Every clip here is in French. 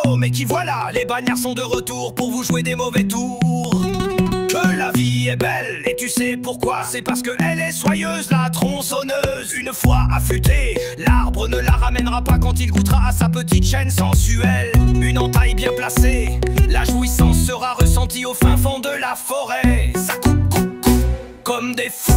Oh mais qui voilà, les bagnards sont de retour pour vous jouer des mauvais tours. Que la vie est belle, et tu sais pourquoi? C'est parce qu'elle est soyeuse, la tronçonneuse. Une fois affûtée, l'arbre ne la ramènera pas quand il goûtera à sa petite chaîne sensuelle. Une entaille bien placée, la jouissance sera ressentie au fin fond de la forêt. Ça coupe, coupe, coupe, comme des fous.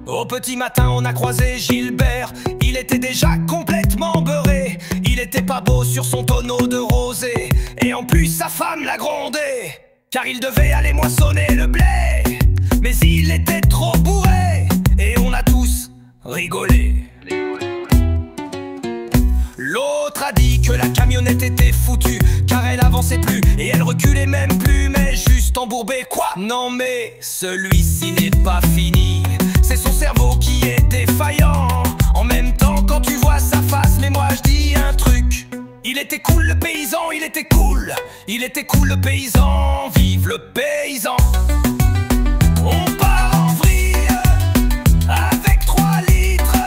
Au petit matin on a croisé Gilbert. Il était déjà complètement beurré. Il était pas beau sur son tonneau de rosée. Et en plus sa femme l'a grondé, car il devait aller moissonner le blé. Mais il était trop bourré, et on a tous rigolé. L'autre a dit que la camionnette était foutue, car elle avançait plus, et elle reculait même plus, mais juste embourbée. Quoi? Non mais celui-ci n'est pas fini. C'est son cerveau qui est défaillant. En même temps quand tu vois sa face, mais moi je dis un truc. Il était cool le paysan, il était cool. Il était cool le paysan, vive le paysan. On part en vrille avec 3 litres.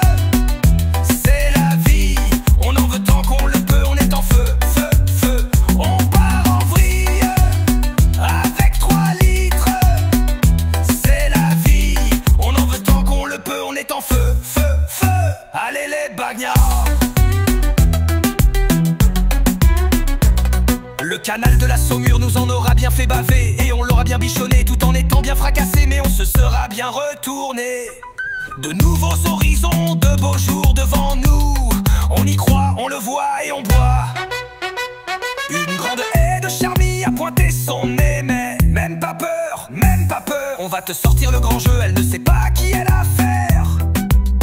C'est la vie, on en veut tant qu'on le peut. On est en feu, feu, feu. On part en vrille avec 3 litres. C'est la vie, on en veut tant qu'on le peut. On est en feu, feu, feu. Allez les bagnards. Le canal de la Saumure nous en aura bien fait baver, et on l'aura bien bichonné tout en étant bien fracassé. Mais on se sera bien retourné. De nouveaux horizons, de beaux jours devant nous. On y croit, on le voit et on boit. Une grande haie de charmille a pointé son nez, mais même pas peur, même pas peur. On va te sortir le grand jeu, elle ne sait pas qui elle a affaire.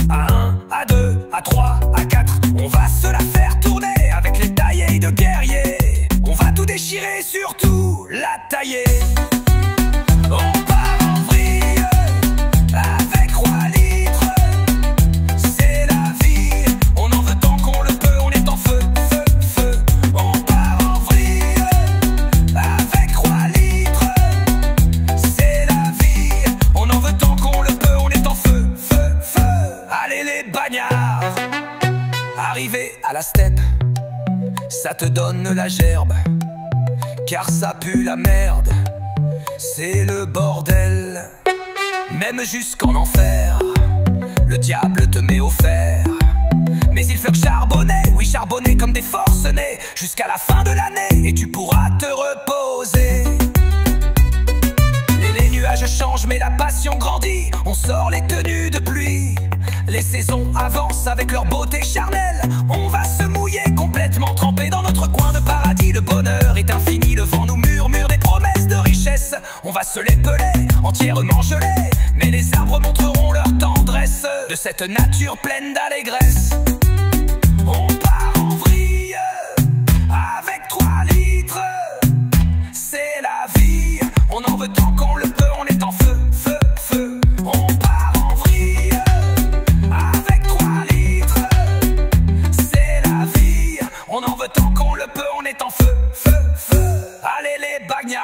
À 1, à 2, à 3, à 4, on va se la faire tourner avec les taillés de guerriers. On va tout déchirer, surtout la tailler. On part en vrille avec 3 litres. C'est la vie, on en veut tant qu'on le peut. On est en feu, feu, feu. On part en vrille avec 3 litres. C'est la vie, on en veut tant qu'on le peut. On est en feu, feu, feu. Allez les bagnards. Arrivé à la steppe, ça te donne la gerbe, car ça pue la merde. C'est le bordel, même jusqu'en enfer. Le diable te met au fer. Mais il faut que charbonner, oui charbonner comme des forcenés, jusqu'à la fin de l'année, et tu pourras te reposer. Les nuages changent mais la passion grandit. On sort les tenues de pluie. Les saisons avancent avec leur beauté charnelle. On va se mouiller complètement trempé dans notre coin de paradis. Le bonheur est infini, le vent nous murmure des promesses de richesse. On va se l'épeler, entièrement gelé, mais les arbres montreront leur tendresse de cette nature pleine d'allégresse. On part en vrille avec 3 litres. C'est la vie, on en veut tant qu'on le peut. On est en feu, feu, feu. On part en vrille avec 3 litres. C'est la vie, on en veut tant qu'on le peut. On est en feu, feu, feu. Allez les bagnards.